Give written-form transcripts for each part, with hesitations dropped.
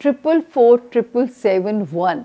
444 777 1।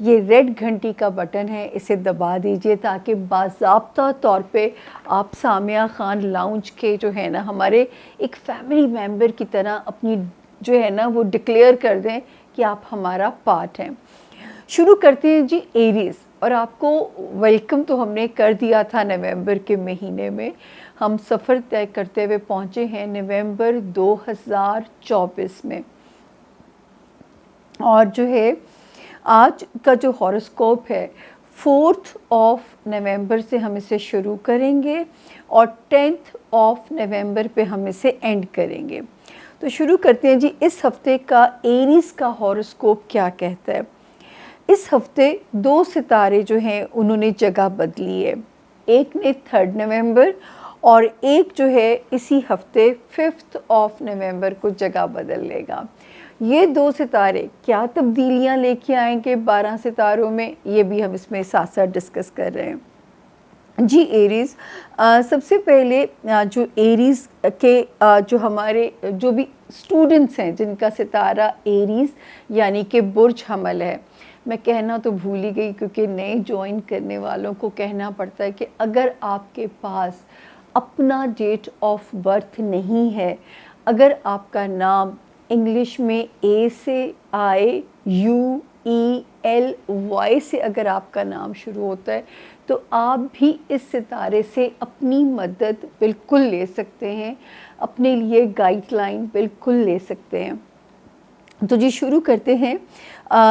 یہ ریڈ گھنٹی کا بٹن ہے، اسے دبا دیجئے تاکہ باضابطہ طور پہ آپ سامیہ خان لاؤنج کے جو ہے نا ہمارے ایک فیملی ممبر کی طرح اپنی جو ہے نا وہ ڈکلیئر کر دیں کہ آپ ہمارا پارٹ ہیں۔ شروع کرتے ہیں جی ایریز، اور آپ کو ویلکم تو ہم نے کر دیا تھا نومبر کے مہینے میں، ہم سفر طے کرتے ہوئے پہنچے ہیں نومبر 2024 میں، اور جو ہے آج کا جو ہاروسکوپ ہے 4 نومبر سے ہم اسے شروع کریں گے اور 10 نومبر پہ ہم اسے اینڈ کریں گے۔ تو شروع کرتے ہیں جی اس ہفتے کا ایریز کا ہاروسکوپ کیا کہتا ہے۔ اس ہفتے 2 ستارے جو ہیں انہوں نے جگہ بدلی ہے، ایک نے 3 نومبر اور ایک جو ہے اسی ہفتے 5 نومبر کو جگہ بدل لے گا۔ یہ 2 ستارے کیا تبدیلیاں لے کے آئیں گے 12 ستاروں میں، یہ بھی ہم اس میں ساتھ ساتھ ڈسکس کر رہے ہیں۔ جی ایریز، سب سے پہلے جو ایریز کے جو ہمارے جو بھی اسٹوڈنٹس ہیں جن کا ستارہ ایریز یعنی کہ برج حمل ہے، میں کہنا تو بھول ہی گئی کیونکہ نئے جوائن کرنے والوں کو کہنا پڑتا ہے کہ اگر آپ کے پاس اپنا ڈیٹ آف برتھ نہیں ہے، اگر آپ کا نام انگلش میں اے سے آئے UELY سے اگر آپ کا نام شروع ہوتا ہے تو آپ بھی اس ستارے سے اپنی مدد بالکل لے سکتے ہیں، اپنے لیے گائیڈ لائن بالکل لے سکتے ہیں۔ تو جی شروع کرتے ہیں۔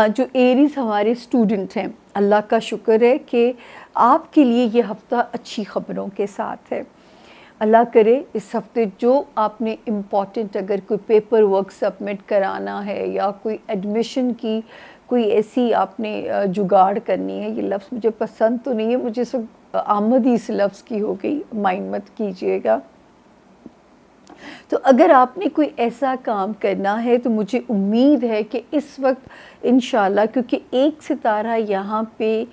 جو ایریز ہمارے اسٹوڈنٹ ہیں، اللہ کا شکر ہے کہ آپ کے لیے یہ ہفتہ اچھی خبروں کے ساتھ ہے۔ اللہ کرے اس ہفتے جو آپ نے امپورٹنٹ اگر کوئی پیپر ورک سبمٹ کرانا ہے یا کوئی ایڈمیشن کی کوئی ایسی آپ نے جگاڑ کرنی ہے، یہ لفظ مجھے پسند تو نہیں ہے، مجھے سب آمد ہی اس لفظ کی ہو گئی، مائنڈ مت کیجئے گا۔ تو اگر آپ نے کوئی ایسا کام کرنا ہے تو مجھے امید ہے کہ اس وقت انشاءاللہ، کیونکہ ایک ستارہ یہاں پہ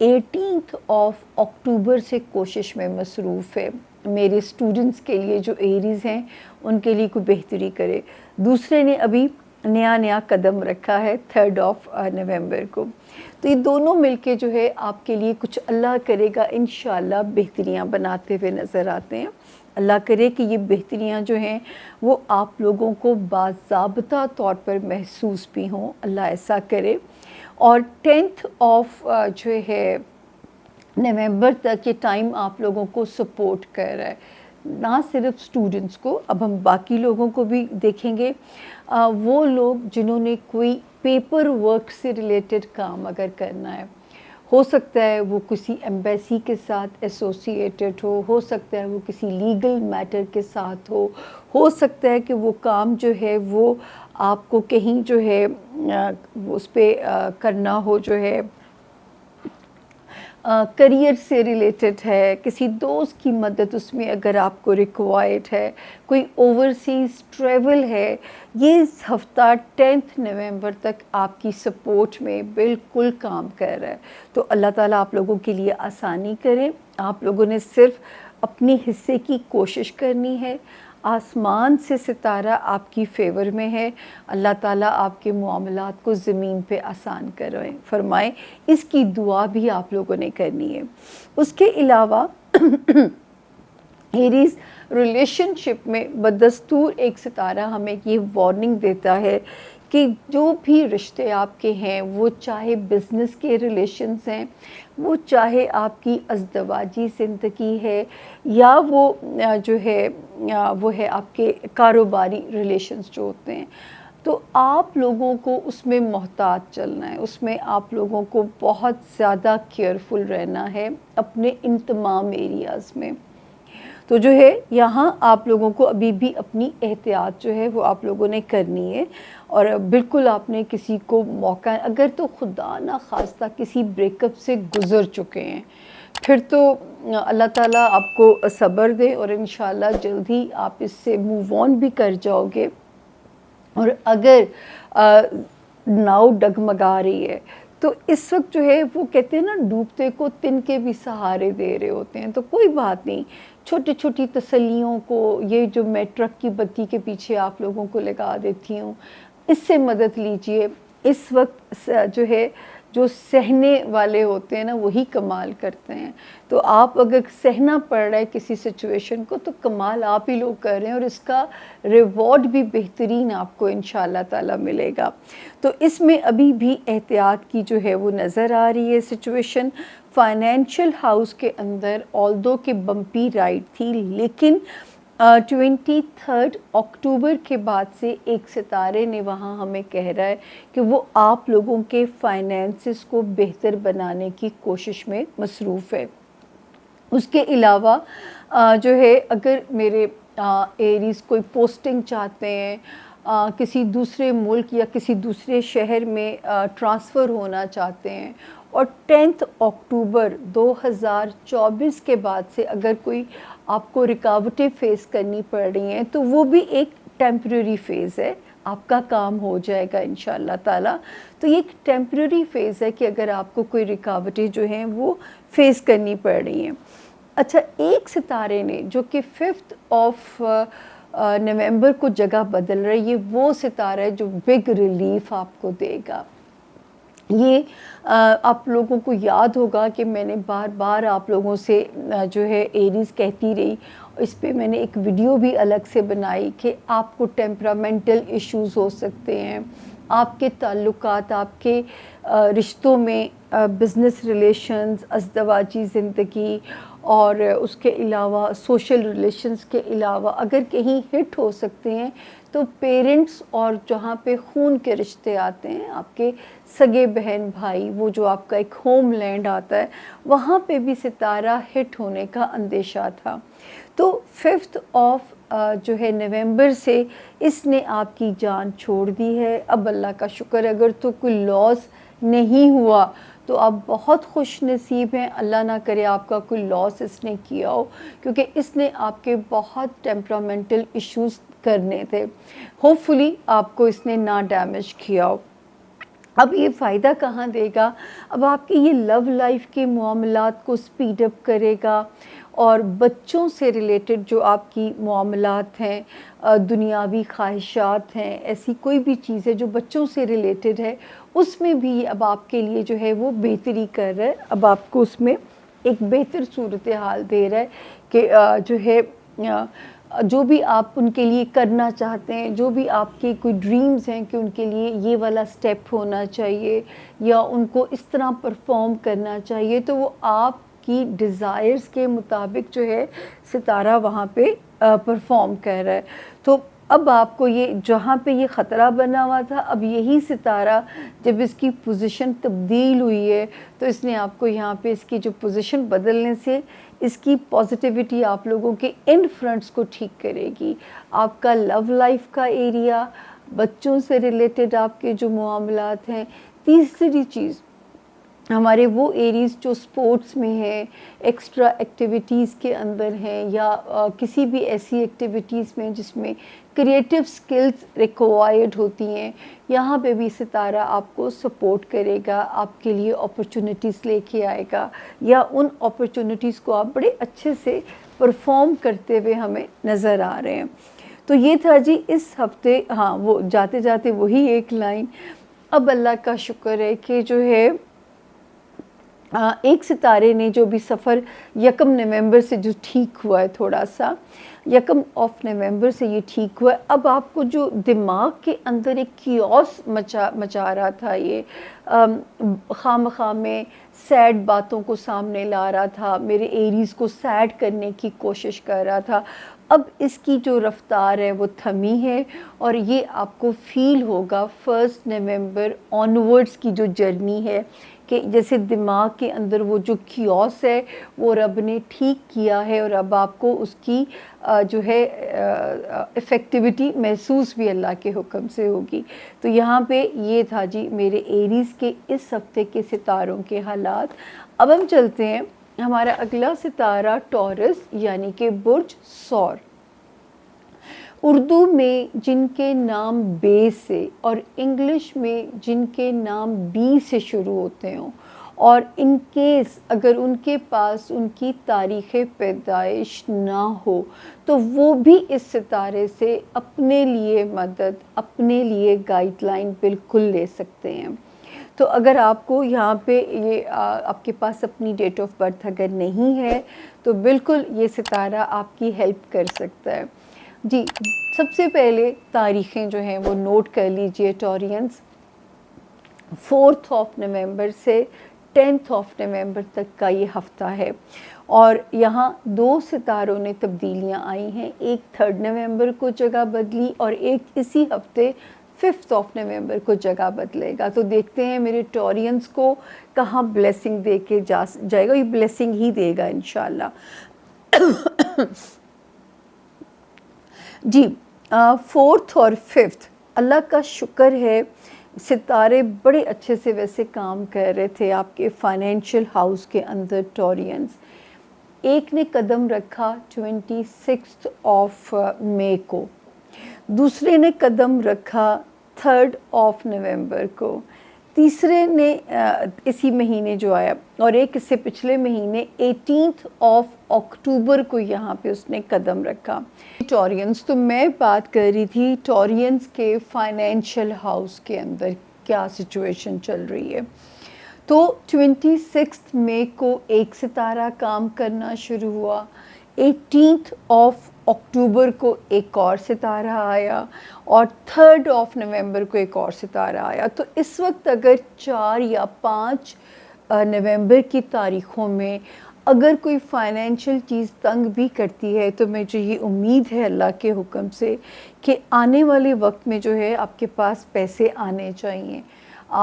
18 اکتوبر سے کوشش میں مصروف ہے میرے اسٹوڈنٹس کے لیے جو ایریز ہیں ان کے لیے کوئی بہتری کرے، دوسرے نے ابھی نیا قدم رکھا ہے 3 نومبر کو، تو یہ دونوں مل کے جو ہے آپ کے لیے کچھ اللہ کرے گا انشاءاللہ بہتریاں بناتے ہوئے نظر آتے ہیں۔ اللہ کرے کہ یہ بہتریاں جو ہیں وہ آپ لوگوں کو باضابطہ طور پر محسوس بھی ہوں، اللہ ایسا کرے۔ اور 10 جو ہے نومبر تک یہ ٹائم آپ لوگوں کو سپورٹ کر رہا ہے، نہ صرف اسٹوڈنٹس کو، اب ہم باقی لوگوں کو بھی دیکھیں گے۔ وہ لوگ جنہوں نے کوئی پیپر ورک سے ریلیٹڈ کام اگر کرنا ہے، ہو سکتا ہے وہ کسی ایمبیسی کے ساتھ ایسوسیٹڈ ہو سکتا ہے وہ کسی لیگل میٹر کے ساتھ ہو سکتا ہے کہ وہ کام جو ہے وہ آپ کو کہیں جو ہے اس پہ کرنا ہو جو ہے کریئر سے ریلیٹڈ ہے، کسی دوست کی مدد اس میں اگر آپ کو ریکوائرڈ ہے، کوئی اوورسیز ٹریول ہے، یہ اس ہفتہ 10 نومبر تک آپ کی سپورٹ میں بالکل کام کر رہا ہے۔ تو اللہ تعالیٰ آپ لوگوں کے لیے آسانی کرے، آپ لوگوں نے صرف اپنے حصے کی کوشش کرنی ہے، آسمان سے ستارہ آپ کی فیور میں ہے، اللہ تعالیٰ آپ کے معاملات کو زمین پہ آسان فرمائیں، اس کی دعا بھی آپ لوگوں نے کرنی ہے۔ اس کے علاوہ ایریز ریلیشن شپ میں بدستور ایک ستارہ ہمیں یہ وارننگ دیتا ہے کہ جو بھی رشتے آپ کے ہیں، وہ چاہے بزنس کے ریلیشنز ہیں، وہ چاہے آپ کی ازدواجی زندگی ہے، یا وہ جو ہے وہ ہے آپ کے کاروباری ریلیشنز جو ہوتے ہیں، تو آپ لوگوں کو اس میں محتاط چلنا ہے، اس میں آپ لوگوں کو بہت زیادہ کیئرفل رہنا ہے اپنے ان تمام ایریاز میں۔ تو جو ہے یہاں آپ لوگوں کو ابھی بھی اپنی احتیاط جو ہے وہ آپ لوگوں نے کرنی ہے، اور بالکل آپ نے کسی کو موقع اگر تو خدا نہ خواستہ کسی بریک اپ سے گزر چکے ہیں، پھر تو اللہ تعالیٰ آپ کو صبر دے اور انشاءاللہ جلد ہی آپ اس سے موو آن بھی کر جاؤ گے۔ اور اگر ناؤ ڈگمگا رہی ہے تو اس وقت جو ہے وہ کہتے ہیں نا ڈوبتے کو تن کے بھی سہارے دے رہے ہوتے ہیں، تو کوئی بات نہیں، چھوٹی چھوٹی تسلیوں کو، یہ جو میں ٹرک کی بتی کے پیچھے آپ لوگوں کو لگا دیتی ہوں، اس سے مدد لیجئے۔ اس وقت جو ہے جو سہنے والے ہوتے ہیں نا وہی کمال کرتے ہیں. تو آپ اگر سہنا پڑ رہا ہے کسی سچویشن کو تو کمال آپ ہی لوگ کر رہے ہیں اور اس کا ریوارڈ بھی بہترین آپ کو انشاءاللہ تعالی ملے گا. تو اس میں ابھی بھی احتیاط کی جو ہے وہ نظر آ رہی ہے سچویشن. فائنینشیل ہاؤس کے اندر آلدو کہ بمپی رائڈ تھی لیکن 23 اکتوبر کے بعد سے ایک ستارے نے وہاں ہمیں کہہ رہا ہے کہ وہ آپ لوگوں کے فائنینسز کو بہتر بنانے کی کوشش میں مصروف ہے. اس کے علاوہ جو ہے اگر میرے ایریز کوئی پوسٹنگ چاہتے ہیں کسی دوسرے ملک یا کسی دوسرے شہر میں ٹرانسفر ہونا چاہتے ہیں اور 10 اکتوبر 2024 کے بعد سے اگر کوئی آپ کو رکاوٹیں فیس کرنی پڑ رہی ہیں تو وہ بھی ایک ٹیمپریری فیز ہے. آپ کا کام ہو جائے گا انشاءاللہ تعالیٰ. تو یہ ایک ٹیمپریری فیز ہے کہ اگر آپ کو کوئی رکاوٹیں جو ہیں وہ فیس کرنی پڑ رہی ہیں. اچھا ایک ستارے نے جو کہ 5 نومبر کو جگہ بدل رہا ہے یہ وہ ستارہ ہے جو بگ ریلیف آپ کو دے گا. یہ آپ لوگوں کو یاد ہوگا کہ میں نے بار بار آپ لوگوں سے جو ہے ایریز کہتی رہی. اس پہ میں نے ایک ویڈیو بھی الگ سے بنائی کہ آپ کو ٹیمپرامنٹل ایشوز ہو سکتے ہیں, آپ کے تعلقات, آپ کے رشتوں میں, بزنس ریلیشنز, ازدواجی زندگی اور اس کے علاوہ سوشل ریلیشنز کے علاوہ اگر کہیں ہٹ ہو سکتے ہیں تو پیرنٹس اور جہاں پہ خون کے رشتے آتے ہیں آپ کے سگے بہن بھائی, وہ جو آپ کا ایک ہوم لینڈ آتا ہے وہاں پہ بھی ستارہ ہٹ ہونے کا اندیشہ تھا. تو 5 جو ہے نومبر سے اس نے آپ کی جان چھوڑ دی ہے. اب اللہ کا شکر اگر تو کوئی لاس نہیں ہوا تو آپ بہت خوش نصیب ہیں. اللہ نہ کرے آپ کا کوئی لاس اس نے کیا ہو کیونکہ اس نے آپ کے بہت ٹیمپرامنٹل ایشوز کرنے تھے. ہوپ فلی آپ کو اس نے نہ ڈیمیج کیا ہو. اب یہ فائدہ کہاں دے گا؟ اب آپ کی یہ لو لائف کے معاملات کو سپیڈ اپ کرے گا اور بچوں سے ریلیٹڈ جو آپ کی معاملات ہیں, دنیاوی خواہشات ہیں, ایسی کوئی بھی چیز ہے جو بچوں سے ریلیٹڈ ہے اس میں بھی اب آپ کے لیے جو ہے وہ بہتری کر رہا ہے. اب آپ کو اس میں ایک بہتر صورتحال دے رہا ہے کہ جو ہے جو بھی آپ ان کے لیے کرنا چاہتے ہیں, جو بھی آپ کے کوئی ڈریمز ہیں کہ ان کے لیے یہ والا سٹیپ ہونا چاہیے یا ان کو اس طرح پرفارم کرنا چاہیے, تو وہ آپ کی ڈیزائرز کے مطابق جو ہے ستارہ وہاں پہ پرفارم کر رہا ہے. تو اب آپ کو یہ جہاں پہ یہ خطرہ بنا ہوا تھا اب یہی ستارہ جب اس کی پوزیشن تبدیل ہوئی ہے تو اس نے آپ کو یہاں پہ اس کی جو پوزیشن بدلنے سے اس کی پازیٹیوٹی آپ لوگوں کے ان فرنٹس کو ٹھیک کرے گی. آپ کا لو لائف کا ایریا, بچوں سے ریلیٹڈ آپ کے جو معاملات ہیں, تیسری چیز ہمارے وہ ایریز جو سپورٹس میں ہیں, ایکسٹرا ایکٹیویٹیز کے اندر ہیں یا کسی بھی ایسی ایکٹیویٹیز میں جس میں کریٹیو سکلز ریکوائرڈ ہوتی ہیں, یہاں پہ بھی ستارہ آپ کو سپورٹ کرے گا, آپ کے لیے اپرچونیٹیز لے کے آئے گا یا ان اپرچونیٹیز کو آپ بڑے اچھے سے پرفارم کرتے ہوئے ہمیں نظر آ رہے ہیں. تو یہ تھا جی اس ہفتے. ہاں وہ جاتے جاتے وہی ایک لائن, اب اللہ کا شکر ہے کہ جو ہے ایک ستارے نے جو بھی سفر 1 نومبر سے جو ٹھیک ہوا ہے, تھوڑا سا 1 نومبر سے یہ ٹھیک ہوا ہے. اب آپ کو جو دماغ کے اندر ایک کیوس مچا رہا تھا, یہ خام خواہ میں سیڈ باتوں کو سامنے لا رہا تھا, میرے ایریز کو سیڈ کرنے کی کوشش کر رہا تھا, اب اس کی جو رفتار ہے وہ تھمی ہے اور یہ آپ کو فیل ہوگا 1 نومبر آنورڈز کی جو جرنی ہے کہ جیسے دماغ کے اندر وہ جو کیوس ہے وہ رب نے ٹھیک کیا ہے اور اب آپ کو اس کی جو ہے افیکٹیوٹی محسوس بھی اللہ کے حکم سے ہوگی. تو یہاں پہ یہ تھا جی میرے ایریز کے اس ہفتے کے ستاروں کے حالات. اب ہم چلتے ہیں, ہمارا اگلا ستارہ ٹورس یعنی کہ برج ثور. اردو میں جن کے نام بے سے اور انگلش میں جن کے نام بی سے شروع ہوتے ہوں اور ان کیس اگر ان کے پاس ان کی تاریخ پیدائش نہ ہو تو وہ بھی اس ستارے سے اپنے لیے مدد, اپنے لیے گائیڈ لائن بالکل لے سکتے ہیں. تو اگر آپ کو یہاں پہ یہ آپ کے پاس اپنی ڈیٹ آف برتھ اگر نہیں ہے تو بالکل یہ ستارہ آپ کی ہیلپ کر سکتا ہے. جی سب سے پہلے تاریخیں جو ہیں وہ نوٹ کر لیجئے ٹورینس. 4 نومبر سے 10 نومبر تک کا یہ ہفتہ ہے اور یہاں 2 ستاروں نے تبدیلیاں آئی ہیں. ایک 3 نومبر کو جگہ بدلی اور ایک اسی ہفتے 5 نومبر کو جگہ بدلے گا. تو دیکھتے ہیں میرے ٹورینس کو کہاں بلیسنگ دے کے جائے گا. یہ بلیسنگ ہی دے گا انشاءاللہ. جی 4 اور 5 اللہ کا شکر ہے ستارے بڑے اچھے سے ویسے کام کر رہے تھے آپ کے فائنینشیل ہاؤس کے اندر ٹورینس. ایک نے قدم رکھا 26 مئی کو, دوسرے نے قدم رکھا 3 نومبر کو, تیسرے نے اسی مہینے جو آیا, اور ایک اس سے پچھلے مہینے 18 اکتوبر کو یہاں پہ اس نے قدم رکھا. ٹورینس تو میں بات کر رہی تھی ٹورینس کے فائنینشیل ہاؤس کے اندر کیا سچویشن چل رہی ہے. تو 26 مئی کو ایک ستارہ کام کرنا شروع ہوا, 18 اکتوبر کو ایک اور ستارہ آیا اور 3 نومبر کو ایک اور ستارہ آیا. تو اس وقت اگر 4 یا 5 نومبر کی تاریخوں میں اگر کوئی فائنینشیل چیز تنگ بھی کرتی ہے تو مجھے یہ امید ہے اللہ کے حکم سے کہ آنے والے وقت میں جو ہے آپ کے پاس پیسے آنے چاہیے.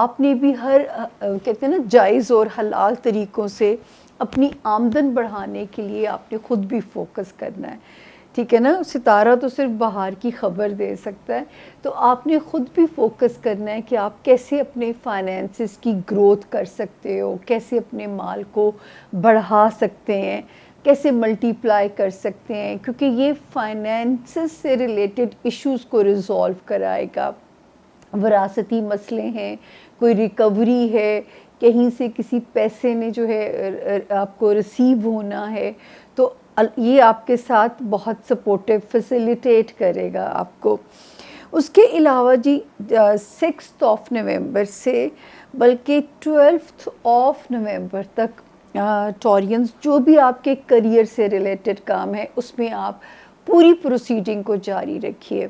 آپ نے بھی ہر کہتے ہیں نا جائز اور حلال طریقوں سے اپنی آمدن بڑھانے کے لیے آپ نے خود بھی فوکس کرنا ہے. ٹھیک ہے نا, ستارہ تو صرف باہر کی خبر دے سکتا ہے, تو آپ نے خود بھی فوکس کرنا ہے کہ آپ کیسے اپنے فائنینسز کی گروتھ کر سکتے ہو, کیسے اپنے مال کو بڑھا سکتے ہیں, کیسے ملٹی پلائی کر سکتے ہیں, کیونکہ یہ فائنینسز سے ریلیٹڈ ایشوز کو ریزولو کرائے گا. وراثتی مسئلے ہیں, کوئی ریکوری ہے, کہیں سے کسی پیسے نے جو ہے آپ کو ریسیو ہونا ہے, تو یہ آپ کے ساتھ بہت سپورٹیو فیسیلیٹیٹ کرے گا آپ کو. اس کے علاوہ جی 6 نومبر سے بلکہ 12 نومبر تک ٹورینس جو بھی آپ کے کریئر سے ریلیٹڈ کام ہے اس میں آپ پوری پروسیڈنگ کو جاری رکھیے.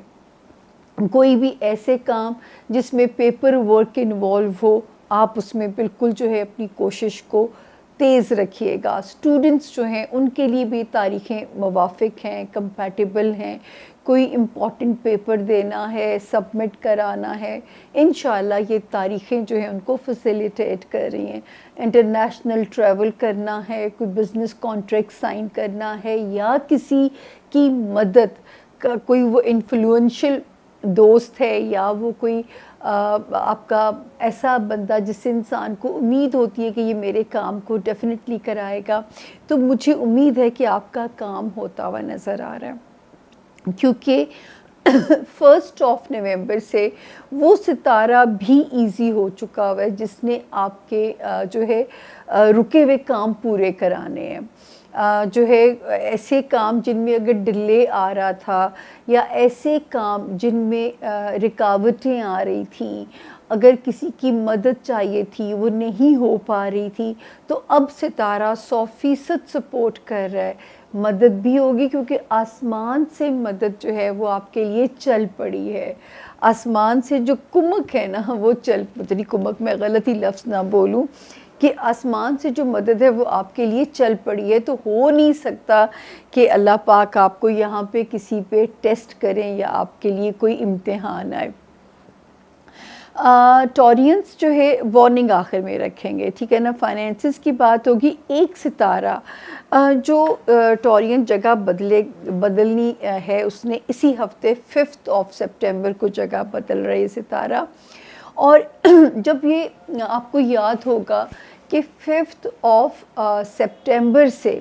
کوئی بھی ایسے کام جس میں پیپر ورک انوالو ہو آپ اس میں بالکل جو ہے اپنی کوشش کو تیز رکھیے گا. اسٹوڈنٹس جو ہیں ان کے لیے بھی تاریخیں موافق ہیں, کمپیٹیبل ہیں. کوئی امپورٹنٹ پیپر دینا ہے, سبمٹ کرانا ہے, انشاءاللہ یہ تاریخیں جو ہیں ان کو فیسیلیٹیٹ کر رہی ہیں. انٹرنیشنل ٹریول کرنا ہے, کوئی بزنس کانٹریکٹ سائن کرنا ہے, یا کسی کی مدد کا کوئی وہ انفلوئنشل دوست ہے یا وہ کوئی آپ کا ایسا بندہ جس سے انسان کو امید ہوتی ہے کہ یہ میرے کام کو ڈیفینیٹلی کرائے گا, تو مجھے امید ہے کہ آپ کا کام ہوتا ہوا نظر آ رہا ہے. کیونکہ 1 نومبر سے وہ ستارہ بھی ایزی ہو چکا ہوا ہے جس نے آپ کے جو ہے رکے ہوئے کام پورے کرانے ہیں. جو ہے ایسے کام جن میں اگر ڈیلے آ رہا تھا یا ایسے کام جن میں رکاوٹیں آ رہی تھیں, اگر کسی کی مدد چاہیے تھی وہ نہیں ہو پا رہی تھی, تو اب ستارہ 100% سپورٹ کر رہا ہے. مدد بھی ہوگی کیونکہ آسمان سے مدد جو ہے وہ آپ کے لیے چل پڑی ہے. آسمان سے جو کمک ہے نا وہ کمک میں غلطی لفظ نہ بولوں, کہ آسمان سے جو مدد ہے وہ آپ کے لیے چل پڑی ہے. تو ہو نہیں سکتا کہ اللہ پاک آپ کو یہاں پہ کسی پہ ٹیسٹ کریں یا آپ کے لیے کوئی امتحان آئے. ٹورینس جو ہے وارننگ آخر میں رکھیں گے, ٹھیک ہے نا. فائنینسز کی بات ہوگی. ایک ستارہ جو ٹورینس جگہ بدلنی ہے اس نے اسی ہفتے 5 سپٹمبر کو جگہ بدل رہے ستارہ. اور جب یہ آپ کو یاد ہوگا کہ 5 سپٹمبر سے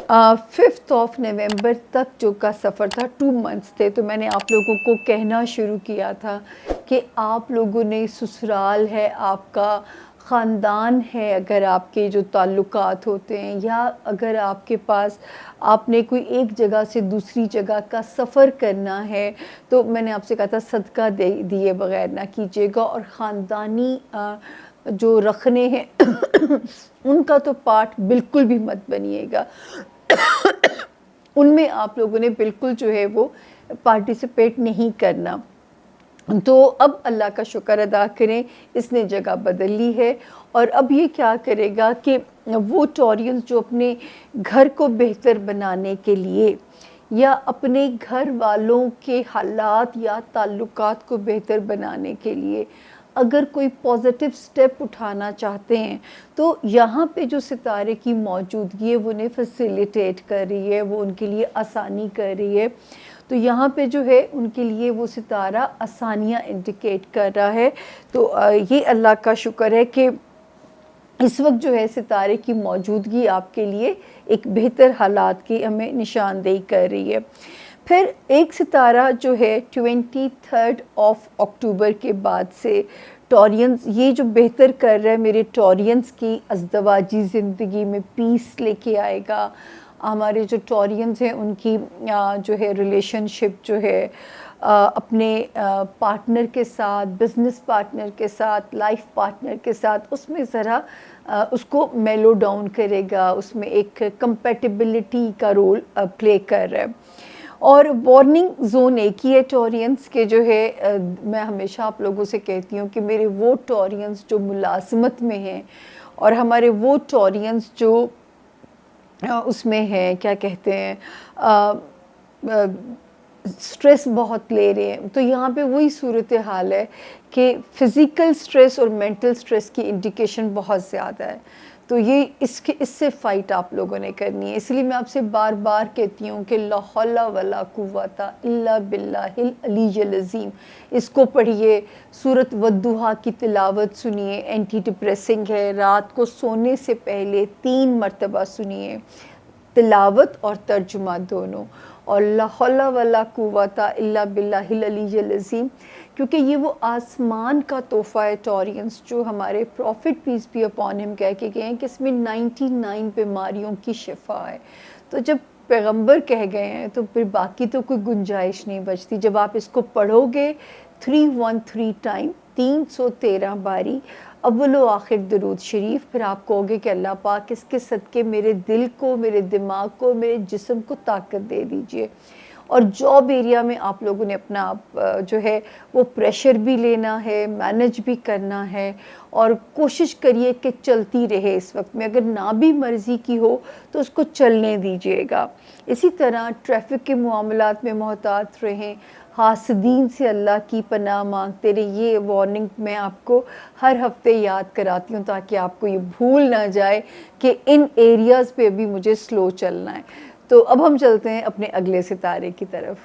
5 نومبر تک جو کا سفر تھا 2 منتھس تھے, تو میں نے آپ لوگوں کو کہنا شروع کیا تھا کہ آپ لوگوں نے سسرال ہے, آپ کا خاندان ہے, اگر آپ کے جو تعلقات ہوتے ہیں یا اگر آپ کے پاس آپ نے کوئی ایک جگہ سے دوسری جگہ کا سفر کرنا ہے, تو میں نے آپ سے کہا تھا صدقہ دیے بغیر نہ کیجیے گا. اور خاندانی جو رکھنے ہیں ان کا تو پارٹ بالکل بھی مت بنیے گا، ان میں آپ لوگوں نے بالکل جو ہے وہ پارٹیسپیٹ نہیں کرنا۔ تو اب اللہ کا شکر ادا کریں، اس نے جگہ بدل لی ہے، اور اب یہ کیا کرے گا کہ وہ ٹورینز جو اپنے گھر کو بہتر بنانے کے لیے یا اپنے گھر والوں کے حالات یا تعلقات کو بہتر بنانے کے لیے اگر کوئی پازیٹیو سٹیپ اٹھانا چاہتے ہیں، تو یہاں پہ جو ستارے کی موجودگی ہے وہ انہیں فیسیلیٹیٹ کر رہی ہے، وہ ان کے لیے آسانی کر رہی ہے۔ تو یہاں پہ جو ہے ان کے لیے وہ ستارہ آسانیاں انڈیکیٹ کر رہا ہے۔ تو یہ اللہ کا شکر ہے کہ اس وقت جو ہے ستارے کی موجودگی آپ کے لیے ایک بہتر حالات کی ہمیں نشاندہی کر رہی ہے۔ پھر ایک ستارہ جو ہے 23 اکتوبر کے بعد سے ٹورینز یہ جو بہتر کر رہا ہے میرے ٹورینز کی ازدواجی زندگی میں پیس لے کے آئے گا۔ ہمارے جو ٹورینز ہیں ان کی جو ہے ریلیشن شپ جو ہے اپنے پارٹنر کے ساتھ، بزنس پارٹنر کے ساتھ، لائف پارٹنر کے ساتھ، اس میں ذرا اس کو میلو ڈاؤن کرے گا، اس میں ایک کمپیٹیبلٹی کا رول پلے کر رہا ہے۔ اور وارننگ زون ایک ہی ہے ٹورینز کے جو ہے، میں ہمیشہ آپ لوگوں سے کہتی ہوں کہ میرے وہ ٹورینز جو ملازمت میں ہیں اور ہمارے وہ ٹورینز جو اس میں ہے کیا کہتے ہیں سٹریس بہت لے رہے ہیں، تو یہاں پہ وہی صورتحال ہے کہ فزیکل سٹریس اور مینٹل سٹریس کی انڈیکیشن بہت زیادہ ہے۔ تو یہ اس سے فائٹ آپ لوگوں نے کرنی ہے۔ اس لیے میں آپ سے بار بار کہتی ہوں کہ لا حول ولا قوت الا باللہ العلی العظیم، اس کو پڑھیے، سورۃ والضحیٰ کی تلاوت سنیے، اینٹی ڈپریسنگ ہے، رات کو سونے سے پہلے 3 مرتبہ سنیے، تلاوت اور ترجمہ دونوں، اور لا حول ولا قوت الا باللہ العلی العظیم، کیونکہ یہ وہ آسمان کا تحفہ ہے ٹورینز، جو ہمارے profit piece be upon him کہہ کے گئے ہیں کہ اس میں 99 بیماریوں کی شفا ہے۔ تو جب پیغمبر کہہ گئے ہیں تو پھر باقی تو کوئی گنجائش نہیں بچتی۔ جب آپ اس کو پڑھو گے 313 ٹائم، 313 باری اول و آخر درود شریف، پھر آپ کہو گے کہ اللہ پاک اس کے صدقے میرے دل کو، میرے دماغ کو، میرے جسم کو طاقت دے دیجئے۔ اور جاب ایریا میں آپ لوگوں نے اپنا جو ہے وہ پریشر بھی لینا ہے، مینج بھی کرنا ہے، اور کوشش کریے کہ چلتی رہے اس وقت میں، اگر نہ بھی مرضی کی ہو تو اس کو چلنے دیجیے گا۔ اسی طرح ٹریفک کے معاملات میں محتاط رہیں، حاسدین سے اللہ کی پناہ مانگتے رہیں۔ یہ وارننگ میں آپ کو ہر ہفتے یاد کراتی ہوں تاکہ آپ کو یہ بھول نہ جائے کہ ان ایریاز پہ بھی مجھے سلو چلنا ہے۔ تو اب ہم چلتے ہیں اپنے اگلے ستارے کی طرف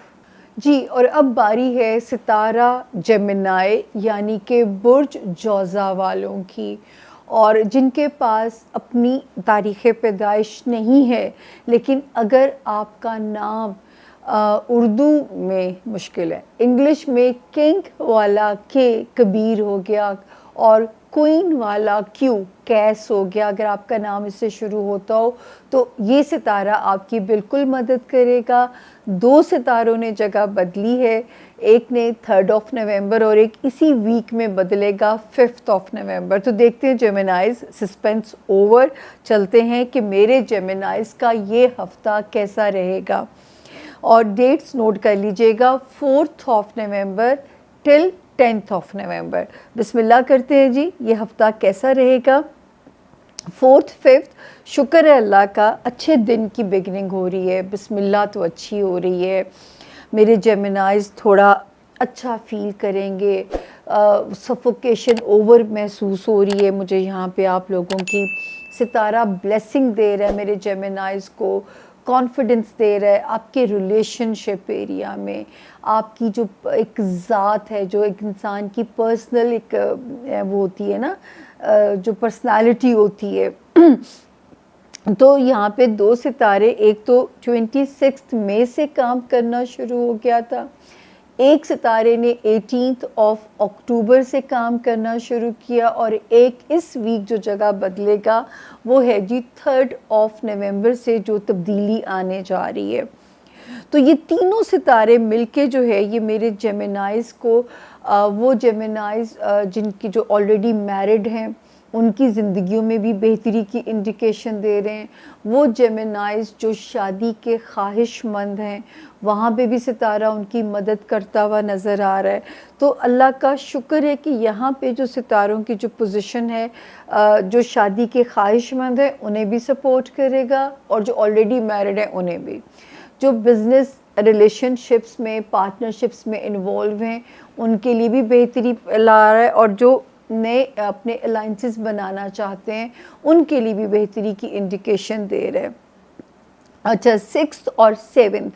جی، اور اب باری ہے ستارہ جیمنائی یعنی کہ برج جوزا والوں کی، اور جن کے پاس اپنی تاریخ پیدائش نہیں ہے، لیکن اگر آپ کا نام اردو میں مشکل ہے، انگلش میں کنگ والا کے کبیر ہو گیا اور کوئن والا کیو کیس ہو گیا، اگر آپ کا نام اس سے شروع ہوتا ہو تو یہ ستارہ آپ کی بالکل مدد کرے گا۔ 2 ستاروں نے جگہ بدلی ہے، ایک نے 3 نومبر اور ایک اسی ویک میں بدلے گا 5 نومبر۔ تو دیکھتے ہیں جیمنائز، سسپینس اوور، چلتے ہیں کہ میرے جیمنائز کا یہ ہفتہ کیسا رہے گا، اور ڈیٹس نوٹ کر لیجئے گا 4 نومبر ٹل 10 نومبر۔ بسم اللہ کرتے ہیں جی، یہ ہفتہ کیسا رہے گا۔ 4 شکر ہے اللہ کا، اچھے دن کی بگننگ ہو رہی ہے، بسم اللہ تو اچھی ہو رہی ہے، میرے جیمنائز تھوڑا اچھا فیل کریں گے، سفوکیشن اوور محسوس ہو رہی ہے مجھے یہاں پہ آپ لوگوں کی۔ ستارہ بلیسنگ دے رہا ہے میرے جیمنائز کو، کانفیڈنس دے رہا ہے آپ کے ریلیشن شپ ایریا میں، آپ کی جو ایک ذات ہے، جو ایک انسان کی پرسنل ایک وہ ہوتی ہے نا، جو پرسنالٹی ہوتی ہے۔ تو یہاں پہ 2 ستارے، ایک تو 26 مئی سے کام کرنا شروع ہو گیا تھا، ایک ستارے نے 18 اکتوبر سے کام کرنا شروع کیا، اور ایک اس ویک جو جگہ بدلے گا وہ ہے جی 3 نومبر سے، جو تبدیلی آنے جا رہی ہے۔ تو یہ تینوں ستارے مل کے جو ہے یہ میرے جیمنائز کو، وہ جیمنائز جن کی جو آلریڈی میرڈ ہیں ان کی زندگیوں میں بھی بہتری کی انڈیکیشن دے رہے ہیں. وہ جیمنائز جو شادی کے خواہش مند ہیں وہاں پہ بھی ستارہ ان کی مدد کرتا ہوا نظر آ رہا ہے. تو اللہ کا شکر ہے کہ یہاں پہ جو ستاروں کی جو پوزیشن ہے جو شادی کے خواہش مند ہیں انہیں بھی سپورٹ کرے گا اور جو آلریڈی میرڈ ہیں انہیں بھی. جو بزنس ریلیشن شپس میں پارٹنرشپس میں انوالو ہیں ان کے لیے بھی بہتری لا رہا ہے اور جو نئے اپنے الائنسز بنانا چاہتے ہیں ان کے لیے بھی بہتری کی انڈیکیشن دے رہے ہیں. اچھا 6 اور 7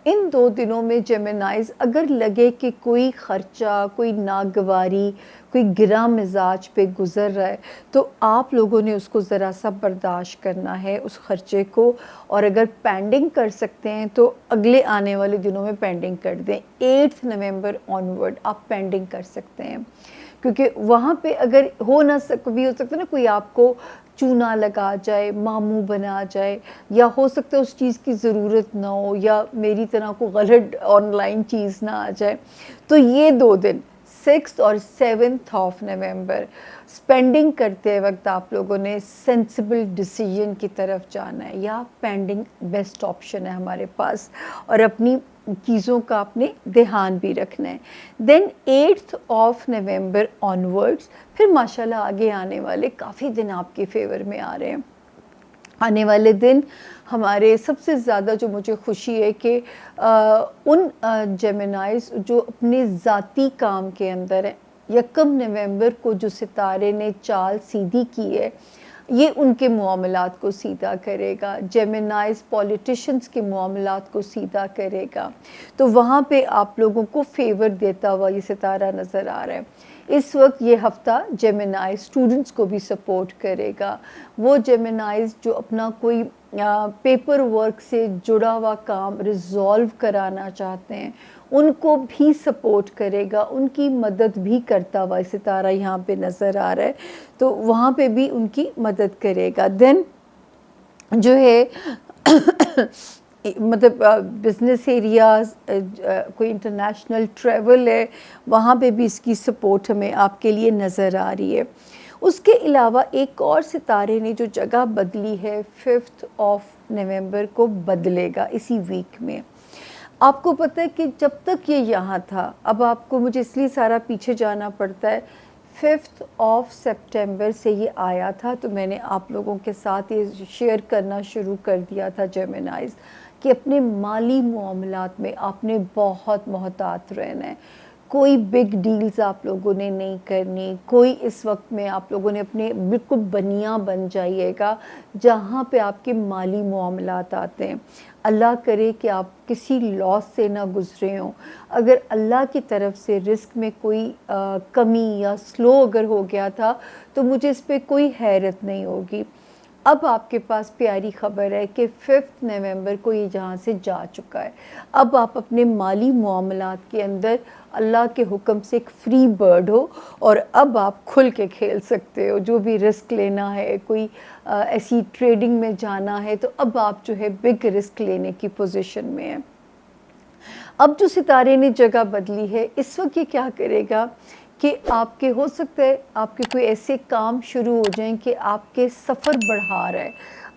ان 2 دنوں میں جیمنائز اگر لگے کہ کوئی خرچہ کوئی ناگواری کوئی گرا مزاج پہ گزر رہا ہے تو آپ لوگوں نے اس کو ذرا سا برداشت کرنا ہے اس خرچے کو, اور اگر پینڈنگ کر سکتے ہیں تو اگلے آنے والے دنوں میں پینڈنگ کر دیں. 8 نومبر آنورڈ آپ پینڈنگ کر سکتے ہیں کیونکہ وہاں پہ اگر ہو بھی ہو سکتا ہے نا کوئی آپ کو چونا لگا جائے ماموں بنا جائے یا ہو سکتا ہے اس چیز کی ضرورت نہ ہو یا میری طرح کو غلط آن لائن چیز نہ آ جائے. تو یہ 2 دن 6 اور 7 آف نومبر اسپینڈنگ کرتے وقت آپ لوگوں نے سینسیبل ڈیسیجن کی طرف جانا ہے یا پینڈنگ بیسٹ آپشن ہے ہمارے پاس, اور اپنی چیزوں کا اپنے دھیان بھی رکھنا ہے. دین 8 آف نومبر آنورڈس پھر ماشاءاللہ آگے آنے والے کافی دن آپ کے فیور میں آ رہے ہیں. آنے والے دن ہمارے سب سے زیادہ جو مجھے خوشی ہے کہ ان جیمنائز جو اپنے ذاتی کام کے اندر ہیں 1 نومبر کو جو ستارے نے چال سیدھی کی ہے یہ ان کے معاملات کو سیدھا کرے گا. جیمنائز پولیٹیشنز کے معاملات کو سیدھا کرے گا. تو وہاں پہ آپ لوگوں کو فیور دیتا ہوا یہ ستارہ نظر آ رہا ہے. اس وقت یہ ہفتہ جیمنائز اسٹوڈنٹس کو بھی سپورٹ کرے گا. وہ جیمنائز جو اپنا کوئی پیپر ورک سے جڑا ہوا کام ریزالو کرانا چاہتے ہیں ان کو بھی سپورٹ کرے گا, ان کی مدد بھی کرتا ہوا ستارہ یہاں پہ نظر آ رہا ہے. تو وہاں پہ بھی ان کی مدد کرے گا. دین جو ہے مطلب بزنس ایریاز کوئی انٹرنیشنل ٹریول ہے وہاں پہ بھی اس کی سپورٹ ہمیں آپ کے لیے نظر آ رہی ہے. اس کے علاوہ ایک اور ستارے نے جو جگہ بدلی ہے 5 آف نومبر کو بدلے گا اسی ویک میں. آپ کو پتہ ہے کہ جب تک یہ یہاں تھا, اب آپ کو مجھے اس لیے سارا پیچھے جانا پڑتا ہے, 5 آف سپٹمبر سے یہ آیا تھا تو میں نے آپ لوگوں کے ساتھ یہ شیئر کرنا شروع کر دیا تھا جیمنائز کہ اپنے مالی معاملات میں آپ نے بہت محتاط رہنا ہے. کوئی بگ ڈیلز آپ لوگوں نے نہیں کرنی. کوئی اس وقت میں آپ لوگوں نے اپنے بالکل بنیاں بن جائیے گا جہاں پہ آپ کے مالی معاملات آتے ہیں. اللہ کرے کہ آپ کسی لاس سے نہ گزرے ہوں. اگر اللہ کی طرف سے رزق میں کوئی کمی یا سلو اگر ہو گیا تھا تو مجھے اس پہ کوئی حیرت نہیں ہوگی. اب آپ کے پاس پیاری خبر ہے کہ 5 نومبر کو یہ جہاں سے جا چکا ہے. اب آپ اپنے مالی معاملات کے اندر اللہ کے حکم سے ایک فری برڈ ہو اور اب آپ کھل کے کھیل سکتے ہو. جو بھی رسک لینا ہے, کوئی ایسی ٹریڈنگ میں جانا ہے تو اب آپ جو ہے بگ رسک لینے کی پوزیشن میں ہیں. اب جو ستارے نے جگہ بدلی ہے اس وقت یہ کیا کرے گا کہ آپ کے ہو سکتا ہے آپ کے کوئی ایسے کام شروع ہو جائیں کہ آپ کے سفر بڑھا رہا ہے.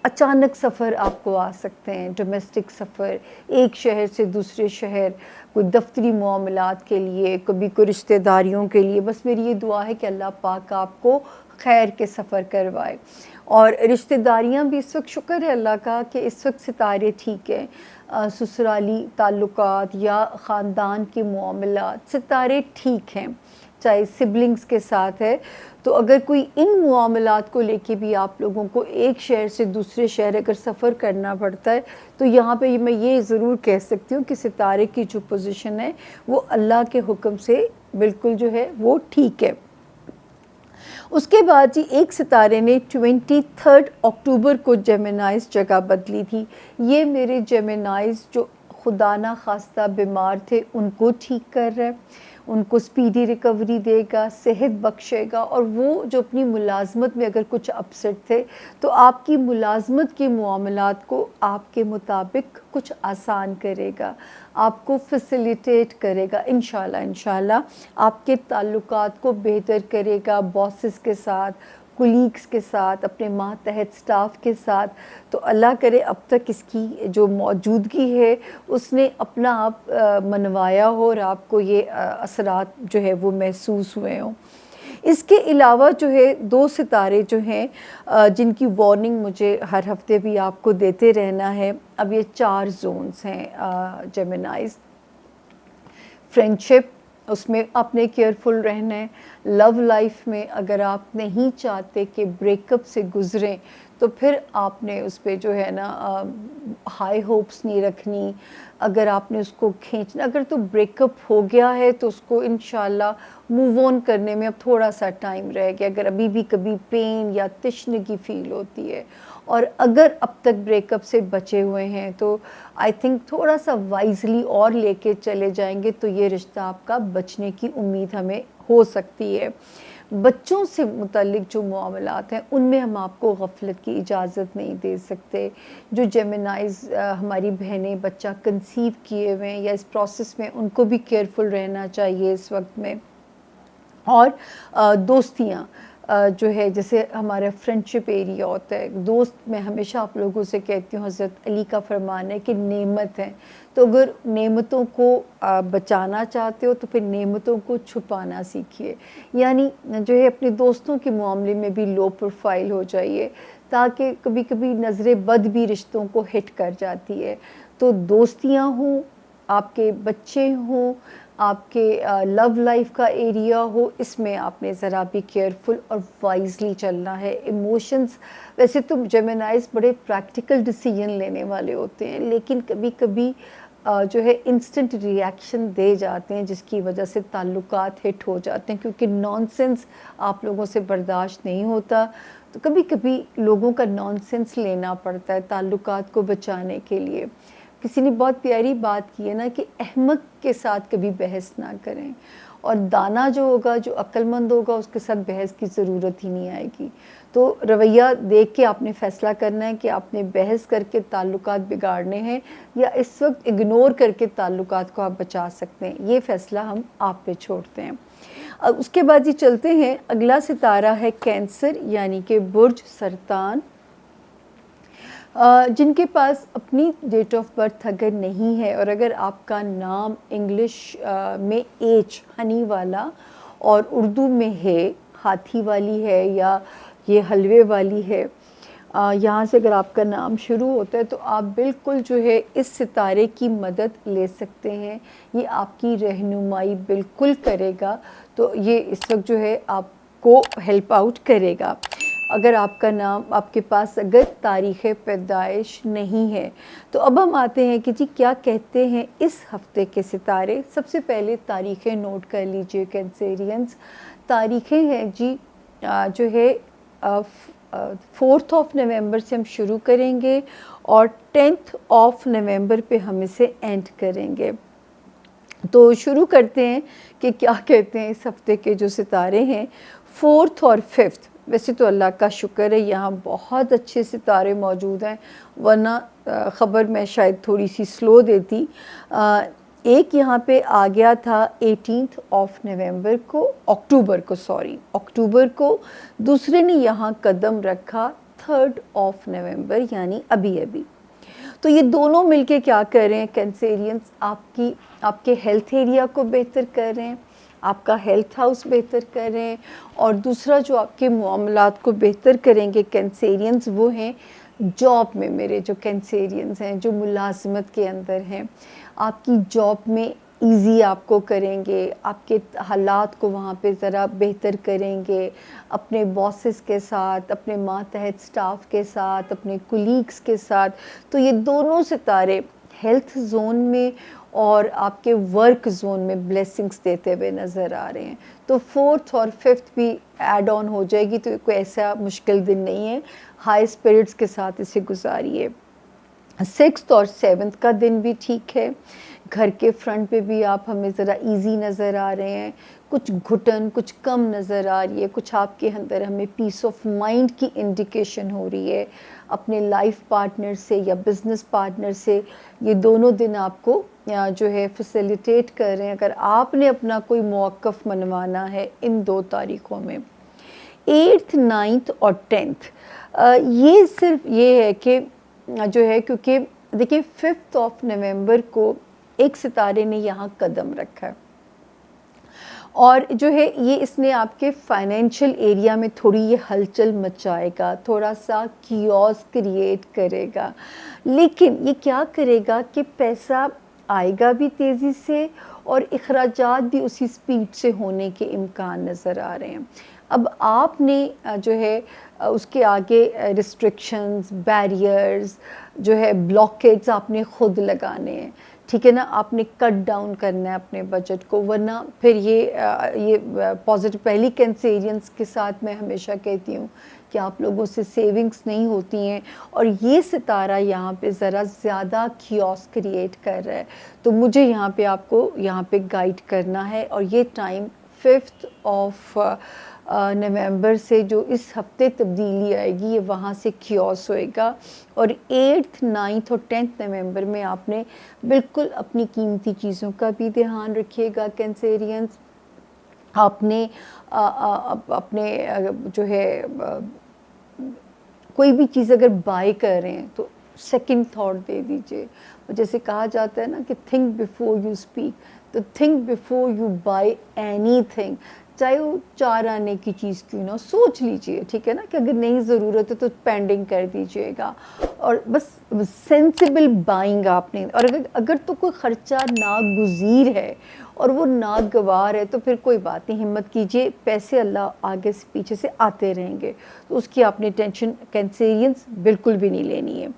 اچانک سفر آپ کو آ سکتے ہیں, ڈومیسٹک سفر ایک شہر سے دوسرے شہر, کوئی دفتری معاملات کے لیے, کبھی کوئی رشتہ داریوں کے لیے. بس میری یہ دعا ہے کہ اللہ پاک آپ کو خیر کے سفر کروائے. اور رشتہ داریاں بھی اس وقت شکر ہے اللہ کا کہ اس وقت ستارے ٹھیک ہیں. سسرالی تعلقات یا خاندان کے معاملات ستارے ٹھیک ہیں, چاہے سبلنگز کے ساتھ ہے. تو اگر کوئی ان معاملات کو لے کے بھی آپ لوگوں کو ایک شہر سے دوسرے شہر اگر سفر کرنا پڑتا ہے تو یہاں پہ میں یہ ضرور کہہ سکتی ہوں کہ ستارے کی جو پوزیشن ہے وہ اللہ کے حکم سے بالکل جو ہے وہ ٹھیک ہے. اس کے بعد جی ایک ستارے نے 23 اکتوبر کو جیمنائز جگہ بدلی تھی. یہ میرے جیمنائز جو خدا نہ خواستہ بیمار تھے ان کو ٹھیک کر رہا ہے, ان کو سپیڈی ریکوری دے گا, صحت بخشے گا. اور وہ جو اپنی ملازمت میں اگر کچھ اپسٹ تھے تو آپ کی ملازمت کے معاملات کو آپ کے مطابق کچھ آسان کرے گا, آپ کو فیسیلیٹیٹ کرے گا. انشاءاللہ آپ کے تعلقات کو بہتر کرے گا. باسز کے ساتھ کولیگس کے ساتھ، اپنے ماتحت سٹاف کے ساتھ، تو اللہ کرے اب تک اس کی جو موجودگی ہے اس نے اپنا آپ منوایا ہو اور آپ کو یہ اثرات جو ہے وہ محسوس ہوئے ہوں۔ اس کے علاوہ جو ہے 2 ستارے جو ہیں جن کی وارننگ مجھے ہر ہفتے بھی آپ کو دیتے رہنا ہے، اب یہ 4 زونز ہیں جیمنائز۔ فرینڈشپ، اس میں آپ نے کیئرفل رہنا ہے۔ لو لائف میں اگر آپ نہیں چاہتے کہ بریک اپ سے گزریں تو پھر آپ نے اس پہ جو ہے نا ہائی ہوپس نہیں رکھنی، اگر آپ نے اس کو کھینچنا، اگر تو بریک اپ ہو گیا ہے تو اس کو انشاءاللہ موو آن کرنے میں اب تھوڑا سا ٹائم رہ گیا، اگر ابھی بھی کبھی پین یا تشنگی فیل ہوتی ہے، اور اگر اب تک بریک اپ سے بچے ہوئے ہیں تو آئی تھنک تھوڑا سا وائزلی اور لے کے چلے جائیں گے تو یہ رشتہ آپ کا بچنے کی امید ہمیں ہو سکتی ہے۔ بچوں سے متعلق جو معاملات ہیں ان میں ہم آپ کو غفلت کی اجازت نہیں دے سکتے۔ جو جیمنائز ہماری بہنیں بچہ کنسیو کیے ہوئے ہیں یا اس پروسیس میں، ان کو بھی کیئرفل رہنا چاہیے اس وقت میں۔ اور دوستیاں جو ہے جیسے ہمارا فرینڈشپ ایریا ہوتا ہے، دوست میں ہمیشہ آپ لوگوں سے کہتی ہوں، حضرت علی کا فرمان ہے کہ نعمت ہے، تو اگر نعمتوں کو بچانا چاہتے ہو تو پھر نعمتوں کو چھپانا سیکھیے، یعنی جو ہے اپنے دوستوں کے معاملے میں بھی لو پروفائل ہو جائیے، تاکہ کبھی کبھی نظر بد بھی رشتوں کو ہٹ کر جاتی ہے۔ تو دوستیاں ہوں، آپ کے بچے ہوں، آپ کے لو لائف کا ایریا ہو، اس میں آپ نے ذرا بھی کیئرفل اور وائزلی چلنا ہے۔ ایموشنز، ویسے تو جیمنائز بڑے پریکٹیکل ڈیسیجن لینے والے ہوتے ہیں، لیکن کبھی کبھی جو ہے انسٹنٹ ری ایکشن دے جاتے ہیں جس کی وجہ سے تعلقات ہٹ ہو جاتے ہیں، کیونکہ نان سینس آپ لوگوں سے برداشت نہیں ہوتا، تو کبھی کبھی لوگوں کا نان سینس لینا پڑتا ہے تعلقات کو بچانے کے لیے۔ کسی نے بہت پیاری بات کی ہے نا کہ احمق کے ساتھ کبھی بحث نہ کریں، اور دانا جو ہوگا، جو عقل مند ہوگا، اس کے ساتھ بحث کی ضرورت ہی نہیں آئے گی۔ تو رویہ دیکھ کے آپ نے فیصلہ کرنا ہے کہ آپ نے بحث کر کے تعلقات بگاڑنے ہیں یا اس وقت اگنور کر کے تعلقات کو آپ بچا سکتے ہیں، یہ فیصلہ ہم آپ پہ چھوڑتے ہیں۔ اب اس کے بعد یہ چلتے ہیں، اگلا ستارہ ہے کینسر، یعنی کہ برج سرطان۔ جن کے پاس اپنی ڈیٹ آف برتھ اگر نہیں ہے، اور اگر آپ کا نام انگلش میں ایچ ہنی والا اور اردو میں ہے ہاتھی والی ہے یا یہ حلوے والی ہے، یہاں سے اگر آپ کا نام شروع ہوتا ہے تو آپ بالکل جو ہے اس ستارے کی مدد لے سکتے ہیں، یہ آپ کی رہنمائی بالکل کرے گا، تو یہ اس وقت جو ہے آپ کو ہیلپ آؤٹ کرے گا۔ اگر آپ کا نام، آپ کے پاس اگر تاریخ پیدائش نہیں ہے، تو اب ہم آتے ہیں کہ جی کیا کہتے ہیں اس ہفتے کے ستارے۔ سب سے پہلے تاریخیں نوٹ کر لیجئے کینسیرینز۔ تاریخیں ہیں جی جو ہے 4 نومبر سے ہم شروع کریں گے اور 10 نومبر پہ ہم اسے اینڈ کریں گے۔ تو شروع کرتے ہیں کہ کیا کہتے ہیں اس ہفتے کے جو ستارے ہیں۔ 4 اور 5، ویسے تو اللہ کا شکر ہے یہاں بہت اچھے ستارے موجود ہیں، ورنہ خبر میں شاید تھوڑی سی سلو دیتی۔ ایک یہاں پہ آ گیا تھا 18 نومبر کو، اکتوبر کو، دوسرے نے یہاں قدم رکھا 3 نومبر، یعنی ابھی ابھی۔ تو یہ دونوں مل کے کیا کر رہے ہیں کینسیرینز، آپ کے ہیلتھ ایریا کو بہتر کر رہے ہیں، آپ کا ہیلتھ ہاؤس بہتر کر رہے ہیں، اور دوسرا جو آپ کے معاملات کو بہتر کریں گے کینسیرینز وہ ہیں جاب میں۔ میرے جو کینسیرینز ہیں جو ملازمت کے اندر ہیں، آپ کی جاب میں ایزی آپ کو کریں گے، آپ کے حالات کو وہاں پہ ذرا بہتر کریں گے، اپنے باسز کے ساتھ، اپنے ماتحت سٹاف کے ساتھ، اپنے کولیگز کے ساتھ۔ تو یہ دونوں ستارے ہیلتھ زون میں اور آپ کے ورک زون میں بلیسنگز دیتے ہوئے نظر آ رہے ہیں۔ تو 4 اور 5 بھی ایڈ آن ہو جائے گی، تو کوئی ایسا مشکل دن نہیں ہے، ہائی اسپرٹس کے ساتھ اسے گزاریے۔ 6 اور 7 کا دن بھی ٹھیک ہے، گھر کے فرنٹ پہ بھی آپ ہمیں ذرا ایزی نظر آ رہے ہیں، کچھ گھٹن کچھ کم نظر آ رہی ہے، کچھ آپ کے اندر ہمیں پیس آف مائنڈ کی انڈیکیشن ہو رہی ہے اپنے لائف پارٹنر سے یا بزنس پارٹنر سے۔ یہ دونوں دن آپ کو جو ہے فیسیلیٹیٹ کر رہے ہیں اگر آپ نے اپنا کوئی موقف منوانا ہے ان 2 تاریخوں میں۔ 8th 9th اور 10th یہ صرف یہ ہے کہ جو ہے کیونکہ دیکھیں 5th آف نومبر کو ایک ستارے نے یہاں قدم رکھا ہے اور جو ہے یہ اس نے آپ کے فائنینشیل ایریا میں تھوڑی یہ ہلچل مچائے گا، تھوڑا سا کیوس کریٹ کرے گا، لیکن یہ کیا کرے گا کہ پیسہ آئے گا بھی تیزی سے اور اخراجات بھی اسی سپیڈ سے ہونے کے امکان نظر آ رہے ہیں۔ اب آپ نے جو ہے اس کے آگے ریسٹرکشنز، بیریئرز جو ہے بلاکیٹس آپ نے خود لگانے ہیں، ٹھیک ہے نا، آپ نے کٹ ڈاؤن کرنا ہے اپنے بجٹ کو، ورنہ پھر یہ پازیٹیو پہلی کینسیرینس کے ساتھ میں ہمیشہ کہتی ہوں کہ آپ لوگوں سے سیونگز نہیں ہوتی ہیں اور یہ ستارہ یہاں پہ ذرا زیادہ کیوس کریٹ کر رہا ہے، تو مجھے یہاں پہ آپ کو یہاں پہ گائیڈ کرنا ہے اور یہ ٹائم 5th آف نومبر سے جو اس ہفتے تبدیلی آئے گی یہ وہاں سے کیوس ہوئے گا، اور 8th 9th اور 10th نومبر میں آپ نے بالکل اپنی قیمتی چیزوں کا بھی دھیان رکھیے گا کینسیرینس۔ آپ نے اپنے جو ہے کوئی بھی چیز اگر بائی کر رہے ہیں تو سیکنڈ تھاٹ دے دیجئے، جیسے کہا جاتا ہے نا کہ تھنک بیفور یو اسپیک، تو think before you by any thing, چاہے وہ 4 آنے کی چیز کیوں نہ، سوچ لیجئے، ٹھیک ہے نا، کہ اگر نہیں ضرورت ہے تو پینڈنگ کر دیجئے گا، اور بس سینسیبل بائنگ آپ نے، اور اگر تو کوئی خرچہ ناگزیر ہے اور وہ ناگوار ہے تو پھر کوئی بات نہیں، ہمت کیجئے، پیسے اللہ آگے سے پیچھے سے آتے رہیں گے، تو اس کی آپ نے ٹینشن کینسیرینس بالکل بھی نہیں لینی ہے۔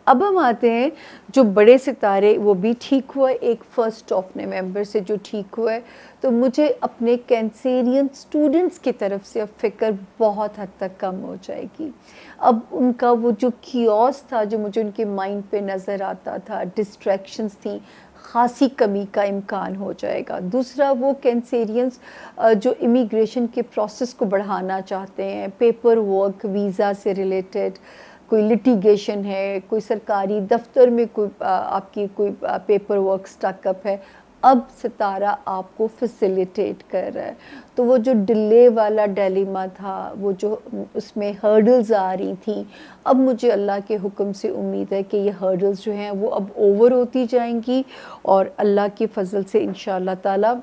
اب ہم آتے ہیں جو بڑے ستارے وہ بھی ٹھیک ہوا ہے، ایک 1 آف نومبر سے جو ٹھیک ہوا ہے، تو مجھے اپنے کینسیرین اسٹوڈنٹس کی طرف سے اب فکر بہت حد تک کم ہو جائے گی۔ اب ان کا وہ جو کیوس تھا جو مجھے ان کے مائنڈ پہ نظر آتا تھا، ڈسٹریکشنز تھیں، خاصی کمی کا امکان ہو جائے گا۔ دوسرا وہ کینسیرینز جو امیگریشن کے پروسیس کو بڑھانا چاہتے ہیں، پیپر ورک، ویزا سے ریلیٹڈ کوئی لٹیگیشن ہے، کوئی سرکاری دفتر میں کوئی آپ کی کوئی پیپر ورک سٹک اپ ہے، اب ستارہ آپ کو فیسیلیٹیٹ کر رہا ہے، تو وہ جو ڈیلے والا ڈیلیما تھا، وہ جو اس میں ہرڈلز آ رہی تھیں، اب مجھے اللہ کے حکم سے امید ہے کہ یہ ہرڈلز جو ہیں وہ اب اوور ہوتی جائیں گی اور اللہ کے فضل سے انشاءاللہ تعالی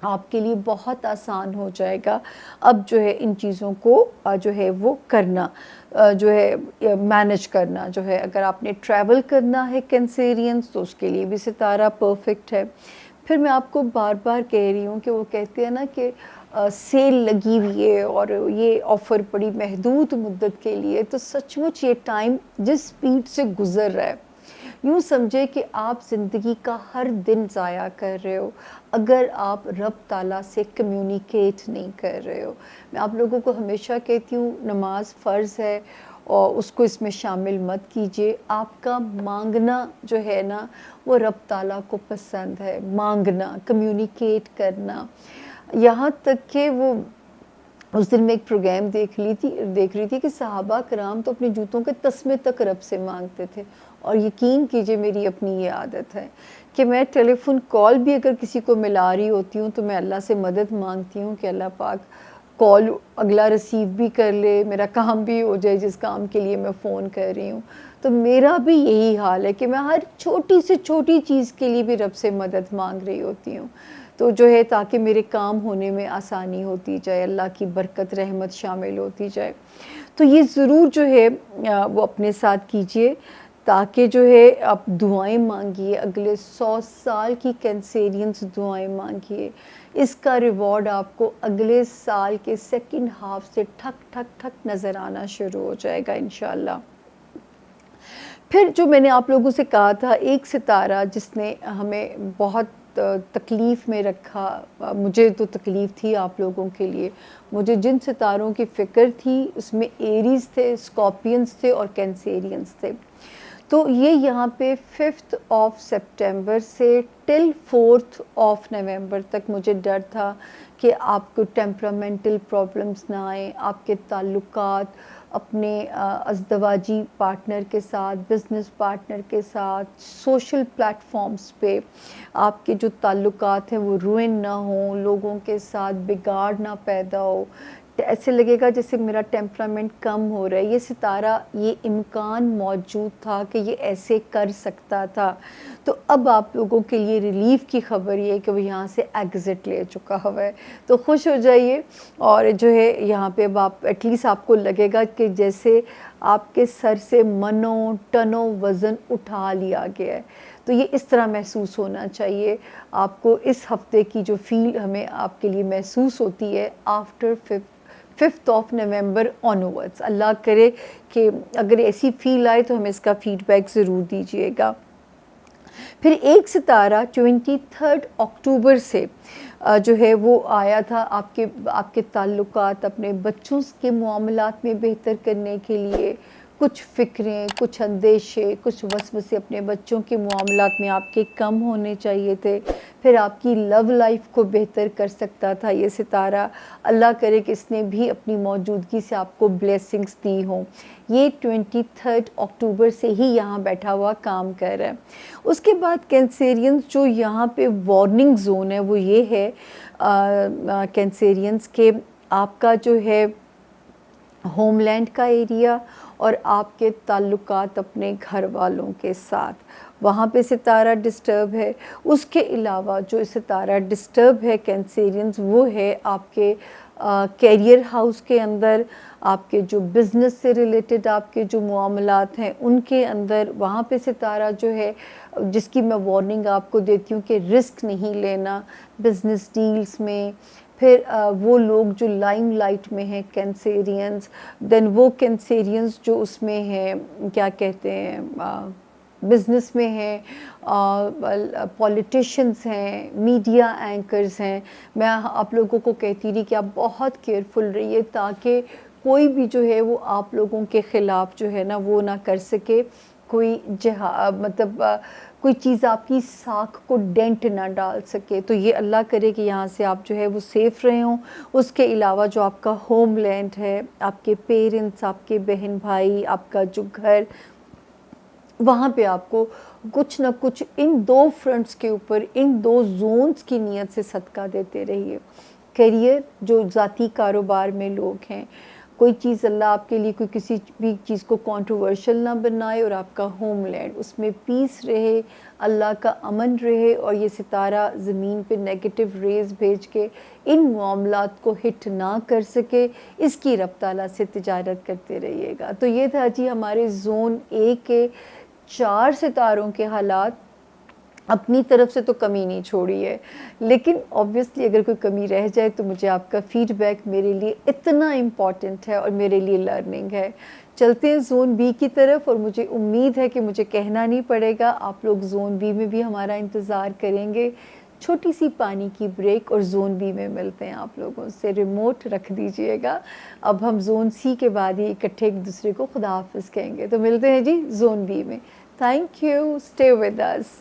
آپ کے لیے بہت آسان ہو جائے گا اب جو ہے ان چیزوں کو جو ہے وہ کرنا، جو ہے مینج کرنا، جو ہے اگر آپ نے ٹریول کرنا ہے کینسیرینس تو اس کے لیے بھی ستارہ پرفیکٹ ہے۔ پھر میں آپ کو بار بار کہہ رہی ہوں کہ وہ کہتے ہیں نا کہ سیل لگی ہوئی ہے اور یہ آفر بڑی محدود مدت کے لیے، تو سچ مچ یہ ٹائم جس سپیڈ سے گزر رہا ہے، یوں سمجھے کہ آپ زندگی کا ہر دن ضائع کر رہے ہو اگر آپ رب تعالیٰ سے کمیونیکیٹ نہیں کر رہے ہو۔ میں آپ لوگوں کو ہمیشہ کہتی ہوں نماز فرض ہے اور اس کو اس میں شامل مت کیجئے، آپ کا مانگنا جو ہے نا وہ رب تعالیٰ کو پسند ہے، مانگنا، کمیونیکیٹ کرنا، یہاں تک کہ وہ اس دن میں ایک پروگرام دیکھ رہی تھی کہ صحابہ کرام تو اپنے جوتوں کے تسمے تک رب سے مانگتے تھے، اور یقین کیجئے میری اپنی یہ عادت ہے کہ میں ٹیلی فون کال بھی اگر کسی کو ملا رہی ہوتی ہوں تو میں اللہ سے مدد مانگتی ہوں کہ اللہ پاک کال اگلا ریسیو بھی کر لے، میرا کام بھی ہو جائے جس کام کے لیے میں فون کر رہی ہوں۔ تو میرا بھی یہی حال ہے کہ میں ہر چھوٹی سے چھوٹی چیز کے لیے بھی رب سے مدد مانگ رہی ہوتی ہوں، تو جو ہے تاکہ میرے کام ہونے میں آسانی ہوتی جائے، اللہ کی برکت رحمت شامل ہوتی جائے۔ تو یہ ضرور جو ہے وہ اپنے ساتھ کیجئے، تاکہ جو ہے آپ دعائیں مانگیے، اگلے 100 سال کی کینسیرینس دعائیں مانگیے، اس کا ریوارڈ آپ کو اگلے سال کے سیکنڈ ہاف سے ٹھک ٹھک ٹھک نظر آنا شروع ہو جائے گا انشاءاللہ۔ پھر جو میں نے آپ لوگوں سے کہا تھا ایک ستارہ جس نے ہمیں بہت تکلیف میں رکھا، مجھے تو تکلیف تھی آپ لوگوں کے لیے، مجھے جن ستاروں کی فکر تھی اس میں ایریز تھے، اسکارپینز تھے اور کینسیرینز تھے، تو یہ یہاں پہ 5 آف سپٹمبر سے ٹل 4 آف نومبر تک مجھے ڈر تھا کہ آپ کو ٹیمپرامنٹل پرابلمز نہ آئیں، آپ کے تعلقات اپنے ازدواجی پارٹنر کے ساتھ، بزنس پارٹنر کے ساتھ، سوشل پلیٹ فارمز پہ آپ کے جو تعلقات ہیں وہ روئن نہ ہوں، لوگوں کے ساتھ بگاڑ نہ پیدا ہو، ایسے لگے گا جیسے میرا ٹیمپرامنٹ کم ہو رہا ہے. یہ ستارہ یہ امکان موجود تھا کہ یہ ایسے کر سکتا تھا. تو اب آپ لوگوں کے لیے ریلیف کی خبر یہ ہے کہ وہ یہاں سے ایگزٹ لے چکا ہوا ہے. تو خوش ہو جائیے. اور جو ہے یہاں پہ اب آپ ایٹ لیسٹ آپ کو لگے گا کہ جیسے آپ کے سر سے منوں ٹنوں وزن اٹھا لیا گیا ہے. تو یہ اس طرح محسوس ہونا چاہیے آپ کو. اس ہفتے کی جو فیل ہمیں آپ کے لیے محسوس ہوتی ہے after 5th of November onwards. اللہ کرے کہ اگر ایسی فیل آئے تو ہمیں اس کا فیڈ بیک ضرور دیجیے گا. پھر ایک ستارہ 23 اکتوبر سے جو ہے وہ آیا تھا آپ کے تعلقات اپنے بچوں کے معاملات میں بہتر کرنے کے لیے. کچھ فکریں، کچھ اندیشے، کچھ وسوسے اپنے بچوں کے معاملات میں آپ کے کم ہونے چاہیے تھے. پھر آپ کی لو لائف کو بہتر کر سکتا تھا یہ ستارہ. اللہ کرے کہ اس نے بھی اپنی موجودگی سے آپ کو بلیسنگز دی ہوں. یہ 23 اکتوبر سے ہی یہاں بیٹھا ہوا کام کر رہا ہے. اس کے بعد کینسیرینز جو یہاں پہ وارننگ زون ہے وہ یہ ہے کینسیرینز کے آپ کا جو ہے ہوم لینڈ کا ایریا اور آپ کے تعلقات اپنے گھر والوں کے ساتھ وہاں پہ ستارہ ڈسٹرب ہے. اس کے علاوہ جو ستارہ ڈسٹرب ہے کینسیرینز وہ ہے آپ کے کیریئر ہاؤس کے اندر، آپ کے جو بزنس سے ریلیٹڈ آپ کے جو معاملات ہیں ان کے اندر. وہاں پہ ستارہ جو ہے جس کی میں وارننگ آپ کو دیتی ہوں کہ رسک نہیں لینا بزنس ڈیلز میں. پھر وہ لوگ جو لائم لائٹ میں ہیں کینسیرینز، دین وہ کینسیرینز جو اس میں ہیں کیا کہتے ہیں بزنس میں ہیں، پولیٹیشنز ہیں، میڈیا اینکرز ہیں. میں آپ لوگوں کو کہتی رہی کہ آپ بہت کیئرفل رہیے تاکہ کوئی بھی جو ہے وہ آپ لوگوں کے خلاف جو ہے نا وہ نہ کر سکے، کوئی مطلب کوئی چیز آپ کی ساکھ کو ڈینٹ نہ ڈال سکے. تو یہ اللہ کرے کہ یہاں سے آپ جو ہے وہ سیف رہے ہوں. اس کے علاوہ جو آپ کا ہوم لینڈ ہے، آپ کے پیرنٹس، آپ کے بہن بھائی، آپ کا جو گھر، وہاں پہ آپ کو کچھ نہ کچھ ان دو فرنٹس کے اوپر ان دو زونز کی نیت سے صدقہ دیتے رہیے. کیریئر جو ذاتی کاروبار میں لوگ ہیں، کوئی چیز اللہ آپ کے لیے کوئی کسی بھی چیز کو کنٹروورشل نہ بنائے. اور آپ کا ہوم لینڈ اس میں پیس رہے، اللہ کا امن رہے، اور یہ ستارہ زمین پہ نیگیٹو ریز بھیج کے ان معاملات کو ہٹ نہ کر سکے. اس کی رب تعالیٰ سے تجارت کرتے رہیے گا. تو یہ تھا جی ہمارے زون اے کے 4 ستاروں کے حالات. اپنی طرف سے تو کمی نہیں چھوڑی ہے، لیکن آبویسلی اگر کوئی کمی رہ جائے تو مجھے آپ کا فیڈ بیک میرے لیے اتنا امپورٹنٹ ہے اور میرے لیے لرننگ ہے. چلتے ہیں زون بی کی طرف، اور مجھے امید ہے کہ مجھے کہنا نہیں پڑے گا، آپ لوگ زون بی میں بھی ہمارا انتظار کریں گے. چھوٹی سی پانی کی بریک اور زون بی میں ملتے ہیں آپ لوگوں سے. ریموٹ رکھ دیجئے گا. اب ہم زون سی کے بعد ہی اکٹھے ایک دوسرے کو خدا حافظ کہیں گے. تو ملتے ہیں جی زون بی میں. Thank you. Stay with us.